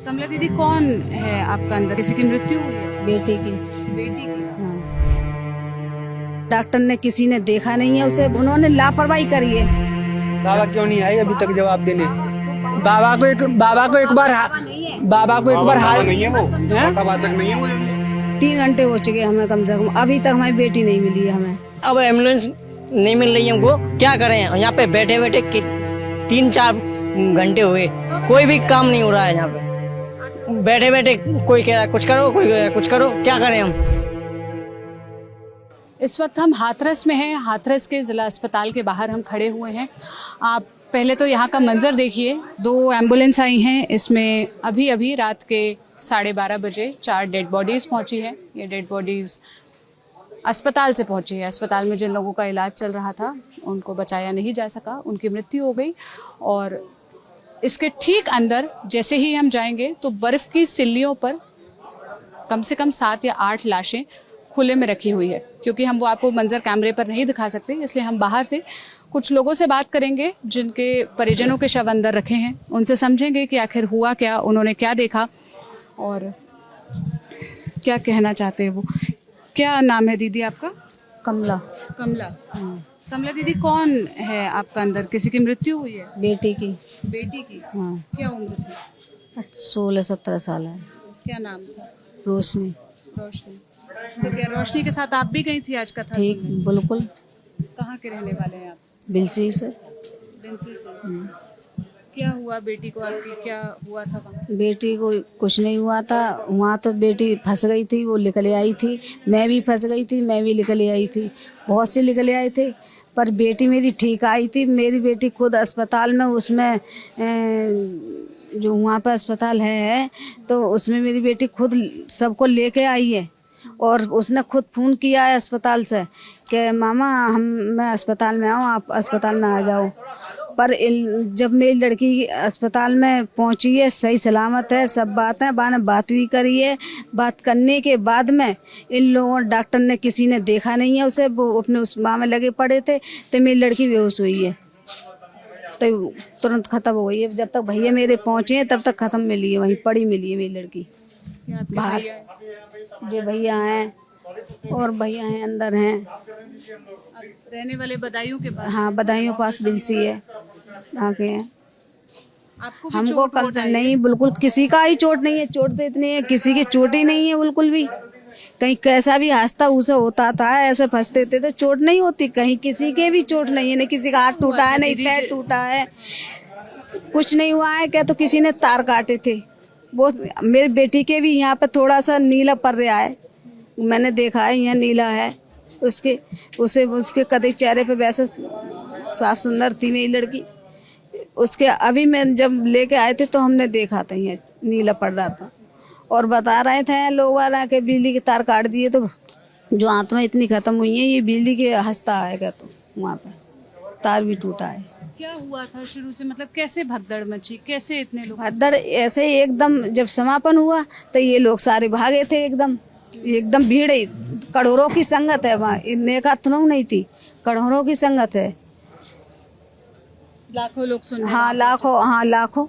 कमला दीदी, कौन है आपका अंदर? किसी की मृत्यु हुई है? बेटी की। बेटी की? हाँ। डॉक्टर ने किसी ने देखा नहीं है उसे, उन्होंने लापरवाही करी है। बाबा क्यों नहीं आए अभी तक जवाब देने? बाबा को एक बार नहीं है वो, वाचक नहीं है वो। 3 घंटे हो चुके हमें कम से कम, अभी तक हमारी बेटी नहीं मिली है हमें। अब एम्बुलेंस नहीं मिल रही है हमको, क्या करें? यहाँ पे बैठे बैठे 3-4 घंटे हुए, कोई भी काम नहीं हो रहा है यहाँ पे। बैठे बैठे कोई कह रहा है कुछ करो, कोई कह रहा है कुछ करो, क्या करें हम? इस वक्त हम हाथरस में हैं। हाथरस के जिला अस्पताल के बाहर हम खड़े हुए हैं। आप पहले तो यहाँ का मंजर देखिए। 2 एम्बुलेंस आई हैं, इसमें अभी अभी रात के 12:30 बजे 4 डेड बॉडीज़ पहुँची हैं। ये डेड बॉडीज़ अस्पताल से पहुँची है। अस्पताल में जिन लोगों का इलाज चल रहा था उनको बचाया नहीं जा सका, उनकी मृत्यु हो गई। और इसके ठीक अंदर जैसे ही हम जाएंगे तो बर्फ़ की सिल्लियों पर कम से कम 7 या 8 लाशें खुले में रखी हुई है। क्योंकि हम वो आपको मंजर कैमरे पर नहीं दिखा सकते, इसलिए हम बाहर से कुछ लोगों से बात करेंगे जिनके परिजनों के शव अंदर रखे हैं। उनसे समझेंगे कि आखिर हुआ क्या, उन्होंने क्या देखा और क्या कहना चाहते हैं वो। क्या नाम है दीदी आपका? कमला। कमला। कमला दीदी, कौन है आपका अंदर? किसी की मृत्यु हुई है? बेटी की। बेटी की? हाँ। क्या उम्र थी? 16-17 साल है। क्या नाम था? रोशनी। रोशनी। तो क्या रोशनी के साथ आप भी गई थी आज कथा ठीक, सुनने? बिल्कुल। कहाँ के रहने वाले हैं आप? बिलसी से। बिंसी से। क्या हुआ बेटी को आपकी? क्या हुआ था वहाँ? बेटी को कुछ नहीं हुआ था वहाँ, तो बेटी फंस गई थी, वो निकले आई थी। मैं भी फंस गई थी, मैं भी निकले आई थी। बहुत से निकले आए थे, पर बेटी मेरी ठीक आई थी। मेरी बेटी खुद अस्पताल में, उसमें जो वहाँ पर अस्पताल है तो उसमें मेरी बेटी खुद सबको लेके आई है। और उसने खुद फ़ोन किया है अस्पताल से कि मामा मैं अस्पताल में आऊँ, आप अस्पताल में आ जाओ। पर जब मेरी लड़की अस्पताल में पहुंची है, सही सलामत है, सब बात है, बात भी करी है। बात करने के बाद में इन लोगों डॉक्टर ने किसी ने देखा नहीं है उसे, वो अपने उस माँ में लगे पड़े थे, तो मेरी लड़की बेहोश हुई है, तो तुरंत ख़त्म हो गई है। जब तक भैया मेरे पहुँचे हैं तब तक ख़त्म मिली है, वहीं पड़ी मिली है मेरी लड़की बाहर। जो भैया हैं और भैया हैं अंदर हैं। रहने वाले बदायूं के पास? हाँ, बदायूं पास बिलसी है, आके हैं। आपको भी हमको चोट कम वोट आई है? नहीं, बिल्कुल किसी का ही चोट नहीं है। चोट तो इतनी है, किसी की चोट ही नहीं है बिल्कुल भी। कहीं कैसा भी हादसा उसे होता था, ऐसे फंसते थे तो चोट नहीं होती। कहीं किसी के भी चोट नहीं है, नहीं किसी का हाथ टूटा है, नहीं पैर टूटा है, कुछ नहीं हुआ है। क्या तो किसी ने तार काटे थे। वो मेरी बेटी के भी यहाँ पे थोड़ा सा नीला पड़ रहा है, मैंने देखा है, यहाँ नीला है। उसके कदे चेहरे पे वैसे साफ सुंदर थी मेरी लड़की। उसके अभी मैं जब लेके आए थे तो हमने देखा था यहाँ नीला पड़ रहा था। और बता रहे थे लोग वाला के बिजली के तार काट दिए, तो जो आत्मा इतनी खत्म हुई है, ये बिजली के हंसता आएगा। तो वहाँ पर तार भी टूटा है। क्या हुआ था शुरू से? मतलब कैसे भगदड़ मची, कैसे इतने लोग? भगदड़ ऐसे ही एकदम जब समापन हुआ तो ये लोग सारे भागे थे। एकदम भीड़ है, करोड़ों की संगत है वहाँ, नेका थनों नहीं थी, करोड़ों की संगत है। लाखों लोग सुन? हाँ लाखों।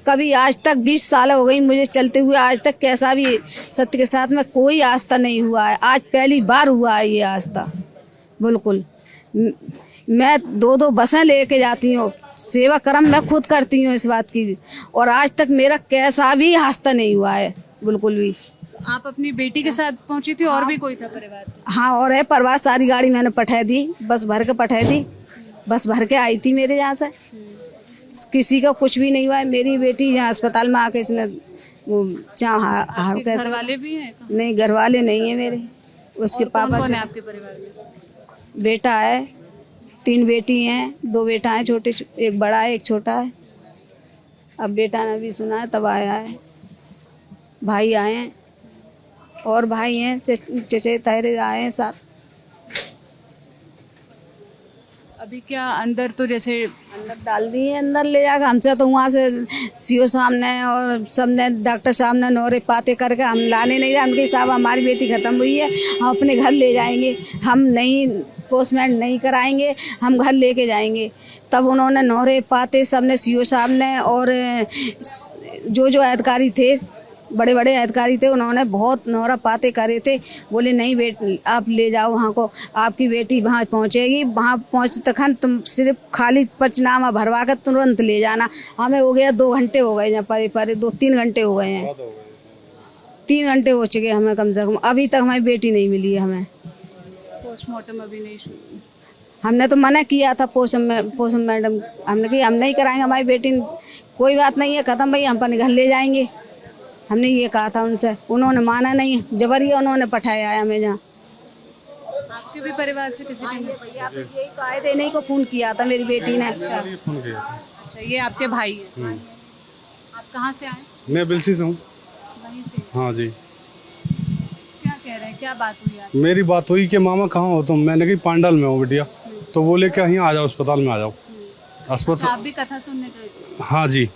कभी आज तक 20 साल हो गई मुझे चलते हुए, आज तक कैसा भी सत्य के साथ में कोई आस्था नहीं हुआ है। आज पहली बार हुआ है ये आस्था। बिल्कुल मैं 2-2 बसें लेके जाती हूँ, सेवा कर्म मैं खुद करती हूँ इस बात की। और आज तक मेरा कैसा भी आस्था नहीं हुआ है बिल्कुल भी। आप अपनी बेटी के साथ पहुंची थी? और भी कोई था परिवार से? हाँ, और है परिवार। सारी गाड़ी मैंने पठा दी, बस भर के पठाई थी, बस भर के आई थी मेरे यहाँ से। किसी का कुछ भी नहीं हुआ है। मेरी बेटी यहाँ अस्पताल में आके इसने वो हार कैसे। घर वाले भी हैं? नहीं, घर वाले नहीं है मेरे। उसके पापा। कौन है आपके परिवार में? बेटा है, 3 बेटी हैं, 2 बेटा हैं छोटे, एक बड़ा है एक छोटा है। अब बेटा ने भी सुना है तब आया है। भाई आए हैं, और भाई हैं, चचे तायरे आए हैं साथ। अभी क्या अंदर तो जैसे अंदर डाल दिए, अंदर ले जाकर हमसे तो वहाँ से सीओ सामने और सबने डॉक्टर साहब ने नोरे पाते करके हम लाने नहीं रहे। हमके साहब हमारी बेटी ख़त्म हुई है, हम अपने घर ले जाएंगे, हम नहीं पोस्टमैन नहीं कराएंगे, हम घर लेके जाएंगे। तब उन्होंने नोरे पाते सबने सीओ साहब ने और जो अधिकारी थे, बड़े बड़े अधिकारी थे, उन्होंने बहुत नौरा पाते करे थे। बोले नहीं बेटी आप ले जाओ वहाँ को, आपकी बेटी वहाँ पहुँचेगी, वहाँ पहुँच तखन तुम सिर्फ खाली पंचनामा भरवा कर तुरंत ले जाना। हमें हो गया 2 घंटे हो गए, यहाँ परे 2-3 घंटे हो गए हैं, 3 घंटे हो चुके हमें कम से कम, अभी तक हमारी बेटी नहीं मिली है। हमें पोस्टमार्टम अभी नहीं शुरू। हमने तो मना किया था पोषण मैडम, हमने कि हम नहीं कराएंगे हमारी बेटी, कोई बात नहीं है, खत्म भाई, हम अपने घर ले जाएंगे, हमने ये कहा था उनसे, उन्होंने माना नहीं, जबरदस्ती उन्होंने पठाया है हमें। जहाँ आपके भी परिवार से किसी ने? भैया तो यही तो आए थे, नहीं को फोन किया था मेरी बेटी ने। अच्छा, ये आपके भाई है। आप कहाँ से आए? मैं बिलसी से हूँ। वहीं से? हाँ जी। क्या कह रहे हैं, क्या बात हुई आपकी? मेरी बात हुई कि मामा कहाँ हो तुम, मैंने कही पांडल में हो बिटिया, तो बोले कि यहाँ आ जाओ, अस्पताल में आ जाओ। अस्पताल? आप भी कथा सुनने गए थे? हाँ जी।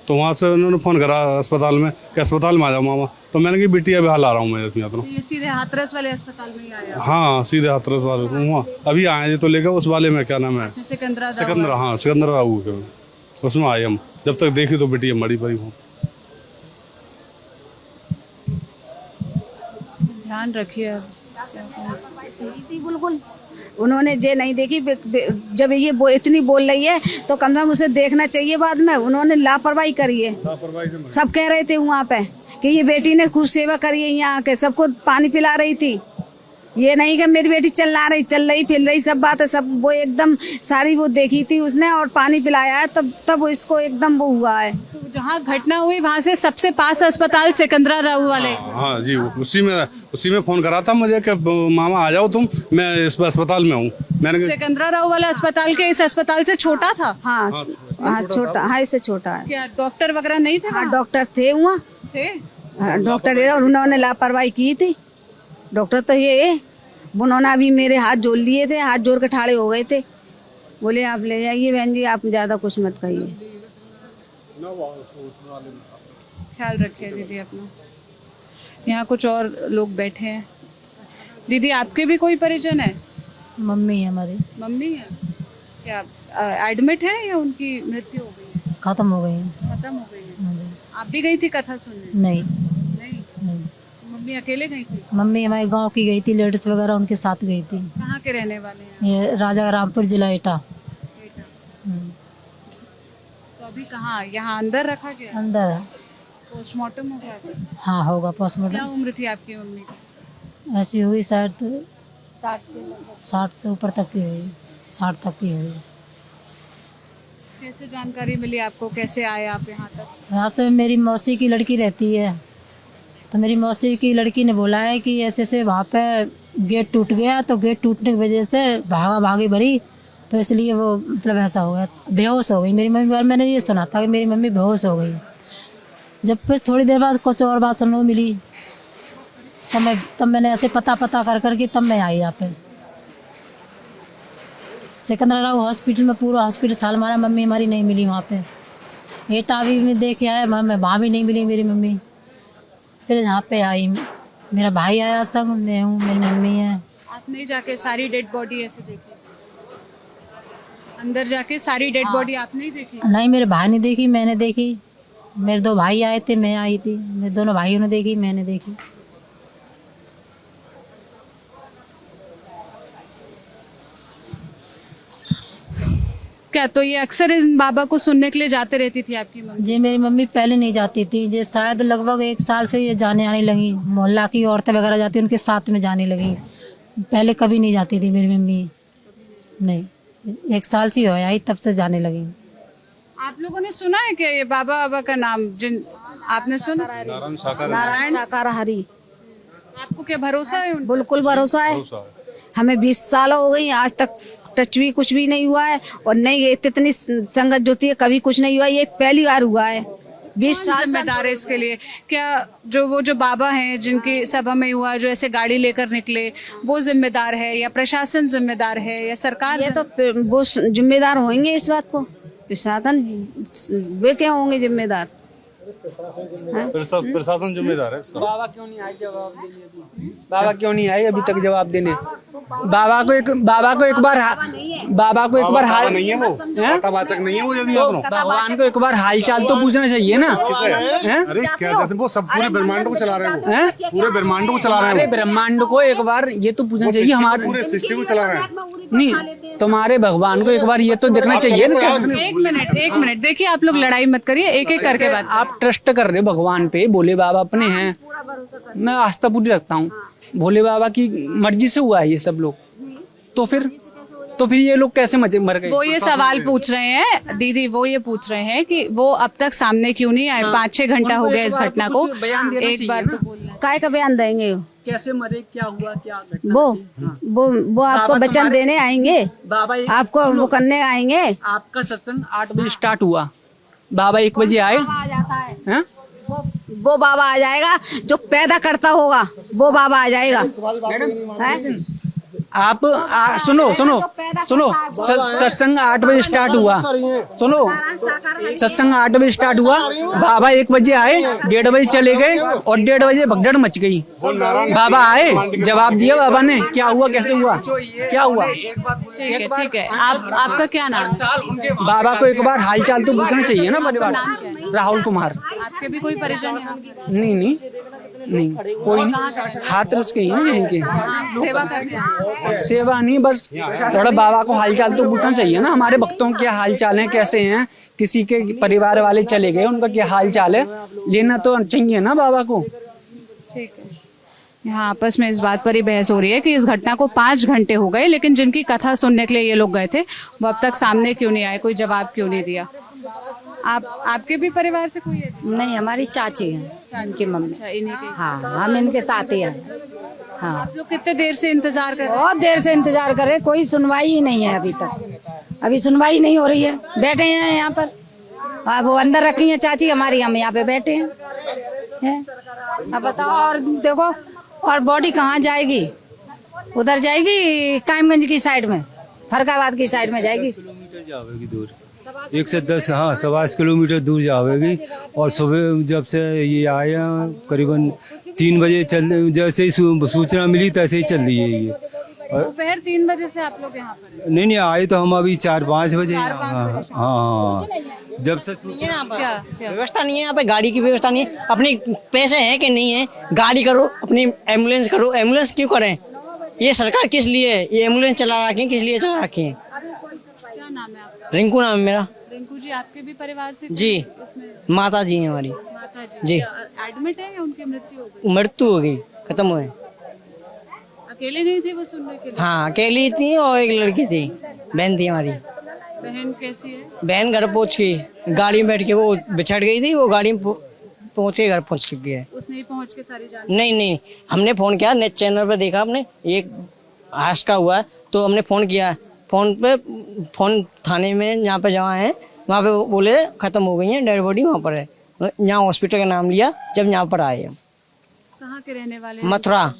तो वहाँ से उन्होंने फ़ोन करा अस्पताल में कि अस्पताल में आ जाओ मामा, तो मैंने कही बिटिया भी हाल आ रहा हूँ मैं यहाँ। तो ये सीधे हाथरस वाले अस्पताल में ही आया? हाँ सीधे हाथरस वाले वहाँ अभी आए जी, तो लेकर उस वाले में क्या नाम है, सिकंदर, हाँ सिकंदर बाबू के, उसमें आए हम। जब तक देखी तो बिटिया मरी पड़ी वो। ध्यान रखिए। बिल्कुल उन्होंने जे नहीं देखी, जब ये इतनी बोल रही है तो कम से कम उसे देखना चाहिए। बाद में उन्होंने लापरवाही करी है। सब कह रहे थे वहाँ पे कि ये बेटी ने खूब सेवा करी है, यहाँ आके सबको पानी पिला रही थी। ये नहीं कि मेरी बेटी चल रही फिर रही, सब बात है, सब वो एकदम सारी वो देखी थी उसने और पानी पिलाया है, तब इसको एकदम वो हुआ है। तो जहाँ घटना हुई वहाँ से सबसे पास अस्पताल सिकंदरा राव वाले? हाँ जी, उसी में फ़ोन करा था मुझे कि मामा आ जाओ तुम, मैं इस अस्पताल में हूँ। मैंने सिकंदरा राव वाला अस्पताल के इस अस्पताल से छोटा था? हाँ छोटा, हाँ इससे छोटा है। क्या डॉक्टर वगैरह नहीं थे? हाँ डॉक्टर थे वहाँ, डॉक्टर और उन्होंने लापरवाही की थी। डॉक्टर तो ये उन्होंने अभी मेरे हाथ जोड़ लिए थे, हाथ जोड़ के ठाड़े हो गए थे, बोले आप ले जाइए बहन जी, आप ज़्यादा कुछ मत कहिए। ख्याल रखिए दीदी अपना। यहाँ कुछ और लोग बैठे हैं। दीदी आपके भी कोई परिजन है? मम्मी है हमारी। मम्मी है क्या? एडमिट है या उनकी मृत्यु हो गई है? खत्म हो गई है। खत्म हो गई है। हाँ जी। आप भी गई थी कथा सुनने? नहीं नहीं। मम्मी अकेले गई थी? मम्मी हमारे गांव की गई थी, लेडीज वगैरह उनके साथ गई थी। कहाँ के रहने वाले हैं? ये राजा रामपुर जिला एटा। तो अभी कहाँ, यहाँ अंदर रखा गया? अंदर है। पोस्टमार्टम हो गया था? हाँ होगा क्या पोस्टमार्टम। उम्र थी आपकी मम्मी की? ऐसी हुई शायद 60 से ऊपर तक की हुई, 60 तक की हुई। कैसे जानकारी मिली आपको, कैसे आए आप यहाँ तक? यहाँ से मेरी मौसी की लड़की रहती है, तो मेरी मौसी की लड़की ने बोला है कि ऐसे ऐसे वहाँ पे गेट टूट गया, तो गेट टूटने की वजह से भागी भरी, तो इसलिए वो मतलब ऐसा हो गया, बेहोश हो गई मेरी मम्मी। और मैंने ये सुना था कि मेरी मम्मी बेहोश हो गई। जब फिर थोड़ी देर बाद कुछ और बात सुनने को मिली, तब मैंने ऐसे पता कर करके तब मैं आई यहाँ पे। सिकंदरा राव हॉस्पिटल में पूरा हॉस्पिटल छाल मारा, मम्मी हमारी नहीं मिली वहाँ पे। एटा भी में देख के आया, मैं वहाँ भी नहीं मिली मेरी मम्मी। फिर यहाँ पे आई, मेरा भाई आया संग, मैं हूँ, मेरी मम्मी है। आप नहीं जाके सारी डेड बॉडी ऐसे देखी? अंदर जाके सारी डेड बॉडी आप नहीं देखी? नहीं, मेरे भाई ने देखी, मैंने देखी। मेरे 2 भाई आए थे, मैं आई थी, मेरे दोनों भाइयों ने देखी, मैंने देखी। क्या तो ये अक्सर इस बाबा को सुनने के लिए जाते रहती थी आपकी मम्मी? जी मेरी मम्मी पहले नहीं जाती थी, ये शायद लगभग 1 साल से ये जाने आने लगी। मोहल्ला की औरतें वगैरह जाती, उनके साथ में जाने लगी। पहले कभी नहीं जाती थी मेरी मम्मी, नहीं। 1 साल से हो आई, तब से जाने लगी। आप लोगों ने सुना है क्या ये बाबा का नाम? जिन आपने सुना? नारायण शाकाहारी। आपको क्या भरोसा है उन? बिल्कुल भरोसा है। हमें 20 साल हो गई, आज तक टच भी कुछ भी नहीं हुआ है। और नहीं इतनी संगत जो थी कभी कुछ नहीं हुआ, ये पहली बार हुआ है। 20 साल जिम्मेदार है इसके लिए? क्या जो बाबा हैं जिनकी सभा में हुआ, जो ऐसे गाड़ी लेकर निकले, वो जिम्मेदार है या प्रशासन जिम्मेदार है या सरकार? ये तो वो जिम्मेदार होंगे इस बात को, प्रशासन वे क्या होंगे जिम्मेदार? प्रशासन जिम्मेदार है इसका। बाबा क्यों नहीं आए जवाब देने अभी? बाबा क्यों नहीं आए अभी तक जवाब देने? बाबा को एक बार हाल नहीं है वो, कथावाचक नहीं है वो। यदि तो भगवान को एक बार हालचाल तो पूछना चाहिए ना। हैं? अरे क्या कहते हैं वो, सब पूरे ब्रह्मांड को चला रहे हैं वो, हैं? पूरे ब्रह्मांड को चला रहे हमारे हैं वो। ब्रह्मांड को एक बार ये तो पूछना चाहिए हमारे। पूरे सृष्टि को चला रहे हैं। नहीं, तुम्हारे भगवान को एक बार ये तो देखना चाहिए ना। एक मिनट देखिए, आप लोग लड़ाई मत करिए, एक एक करके बात। आप ट्रस्ट कर रहे हो भगवान पे, भोले बाबा अपने हैं, मैं आस्था पूरी रखता हूँ। भोले बाबा की मर्जी से हुआ है ये सब लोग, तो फिर ये लोग कैसे मर गए? वो ये सवाल पूछ रहे हैं दीदी, वो ये पूछ रहे हैं कि वो अब तक सामने क्यों नहीं आए? 5-6 घंटा हो गया इस घटना को, एक बार तो बोलना। काय का बयान देंगे? कैसे मरे, क्या हुआ, क्या घटना वो आपको वचन देने आएंगे, बाबा आपको वो करने आएंगे। आपका सत्संग 8 बजे स्टार्ट हुआ, बाबा 1 बजे आए हैं? वो बाबा आ जाएगा जो पैदा करता होगा, वो बाबा आ जाएगा। आप सुनो सत्संग 8 बजे स्टार्ट हुआ, सुनो सत्संग 8 बजे स्टार्ट हुआ, बाबा 1 बजे आए, 1:30 बजे चले गए और 1:30 बजे भगदड़ मच गई। बाबा आए, जवाब दिया बाबा ने, क्या हुआ, कैसे हुआ, क्या हुआ। ठीक है। आपका क्या नाम? बाबा को एक बार हालचाल तो पूछना चाहिए ना परिवार। राहुल कुमार। आपके भी कोई परिजन है? नहीं कोई नहीं, हाथरस के ही हैं इनके। सेवा करते हैं? सेवा नहीं, बस थोड़ा बाबा को हालचाल तो पूछना चाहिए ना। हमारे भक्तों के हालचाल हैं, कैसे हैं, किसी के परिवार वाले चले गए, उनका क्या हालचाल है, लेना तो चाहिए ना बाबा को। ठीक है। यहाँ आपस में इस बात पर ही बहस हो रही है कि इस घटना को 5 घंटे हो गए, लेकिन जिनकी कथा सुनने के लिए ये लोग गए थे वो अब तक सामने क्यों नहीं आए, कोई जवाब क्यों नहीं दिया। आपके भी परिवार से कोई है? नहीं, हमारी चाची है, इनकी मम्मी। अच्छा, इन्हीं के। हाँ, हम इनके साथ ही हैं। हाँ, आप लोग कितने देर से इंतजार कर रहे हैं? बहुत देर से इंतजार कर रहे हैं, कोई सुनवाई ही नहीं है अभी तक। अभी सुनवाई नहीं हो रही है, बैठे हैं यहाँ पर। वो अंदर रखी है चाची हमारी, हम यहाँ पे बैठे हैं। अब बताओ, और देखो, और बॉडी कहाँ जाएगी? उधर जाएगी कायमगंज की साइड में, फरकाबाद की साइड में जाएगी। किलोमीटर जाएगी दूर, 1 से 10, हाँ 27 किलोमीटर दूर जाएगी। और सुबह जब से ये आया करीबन 3 बजे जैसे ही सूचना मिली तैसे ही चल रही है ये। दोपहर 3 बजे से आप लोग यहाँ पर? नहीं आए तो हम अभी 4-5 बजे। हाँ, जब से व्यवस्था नहीं है यहाँ पे, गाड़ी की व्यवस्था नहीं है। अपने पैसे हैं कि नहीं है, गाड़ी करो, अपनी एम्बुलेंस करो। एम्बुलेंस क्यों करें? ये सरकार किस लिए ये एम्बुलेंस चला रखी है, किस लिए चला रखी है? क्या नाम है आपका? रिंकू नाम है मेरा। रिंकू जी, आपके भी परिवार से जी, माता जी हैं हमारी। माता जी। एडमिट है या उनकी मृत्यु हो गई? मृत्यु हो गई, खत्म हुए। अकेले नहीं थे वो सुनने के लिए? हाँ, अकेली थी और एक लड़की थी, बहन थी हमारी। बहन कैसी है? बहन घर पहुंच गई, गाड़ी में बैठ के वो बिछड़ गई थी, वो गाड़ी में पहुंच के घर पहुंच चुकी है। उसने ही पहुंच के सारी जान? नहीं, हमने फोन किया, नेट चैनल पे देखा हमने, एक हादसा हुआ है तो हमने फोन किया। फोन थाने में जहाँ पे जमा है वहाँ पे बोले खत्म हो गई है, डेड बॉडी वहाँ पर है। यहाँ हॉस्पिटल का नाम लिया, जब यहाँ पर आए हम। कहाँ के रहने वाले? मथुरा।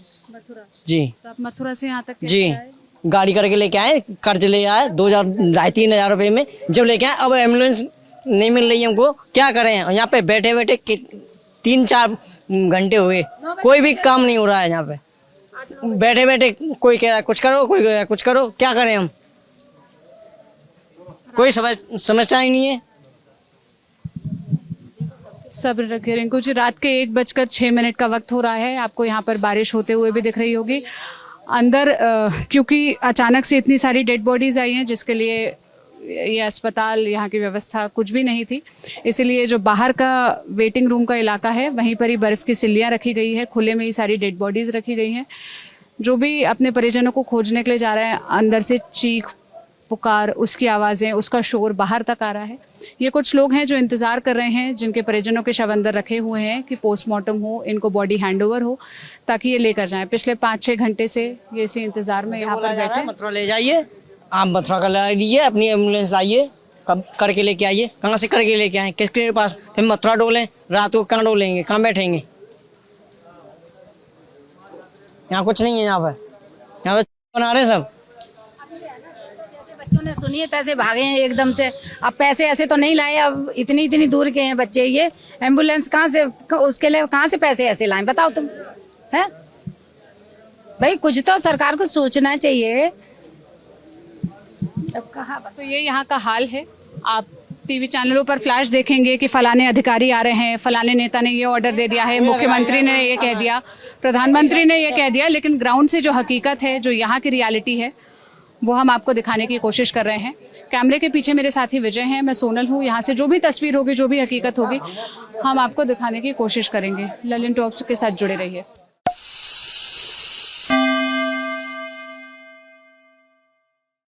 जी। तो आप मथुरा से यहाँ तक कैसे जी आए? गाड़ी करके लेके आए, कर्ज ले आए 2,000-3,000 रुपए में, जब लेके आए अब एम्बुलेंस नहीं मिल रही हमको, क्या करें? यहाँ पे बैठे 3-4 घंटे हुए, कोई भी काम नहीं हो रहा है यहाँ पे। बैठे कोई कह रहा है कुछ करो, कोई कह रहा है कुछ करो, क्या करें हम? कोई समझता ही नहीं है। सब्र रखिए रिंकू जी। रात के 1:06 का वक्त हो रहा है। आपको यहाँ पर बारिश होते हुए भी दिख रही होगी। अंदर क्योंकि अचानक से इतनी सारी डेड बॉडीज आई हैं, जिसके लिए ये अस्पताल, यहाँ की व्यवस्था कुछ भी नहीं थी, इसीलिए जो बाहर का वेटिंग रूम का इलाका है वहीं पर ही बर्फ़ की सिल्लियाँ रखी गई है, खुले में ही सारी डेड बॉडीज़ रखी गई हैं। जो भी अपने परिजनों को खोजने के लिए जा रहे हैं, अंदर से चीख पुकार, उसकी आवाज़ें, उसका शोर बाहर तक आ रहा है। ये कुछ लोग हैं जो इंतज़ार कर रहे हैं, जिनके परिजनों के शव अंदर रखे हुए हैं कि पोस्टमार्टम हो, इनको बॉडी हैंडओवर हो ताकि ये लेकर जाएं। पिछले 5-6 घंटे से ये इसी इंतज़ार में यहाँ पर बैठे। मथुरा ले जाइए, आप मथुरा का ला लीजिए, अपनी एम्बुलेंस लाइए, कब करके लेके आइए। कहाँ से करके लेके आए? किसके पास? फिर मथुरा डोलें, रात को कहाँ डोलेंगे, कहाँ बैठेंगे? यहाँ कुछ नहीं है, यहाँ पे बना रहे सब। बच्चों ने सुनिए तैसे भागे हैं एकदम से। अब पैसे ऐसे तो नहीं लाए, अब इतनी इतनी दूर के हैं बच्चे, ये एम्बुलेंस कहाँ से, उसके लिए कहाँ से पैसे ऐसे लाएं बताओ तुम, है भाई? कुछ तो सरकार को सोचना चाहिए। अब कहाँ तो ये यहाँ का हाल है। आप टीवी चैनलों पर फ्लैश देखेंगे कि फलाने अधिकारी आ रहे हैं, फलाने नेता ने ये ऑर्डर दे दिया है, मुख्यमंत्री ने ये कह दिया, प्रधानमंत्री ने ये कह दिया, लेकिन ग्राउंड से जो हकीकत है, जो यहाँ की रियलिटी है, वो हम आपको दिखाने की कोशिश कर रहे हैं। कैमरे के पीछे मेरे साथी विजय हैं, मैं सोनल हूँ। यहाँ से जो भी तस्वीर होगी, जो भी हकीकत होगी, हम आपको दिखाने की कोशिश करेंगे। ललिन टॉप्स के साथ जुड़े रहिए।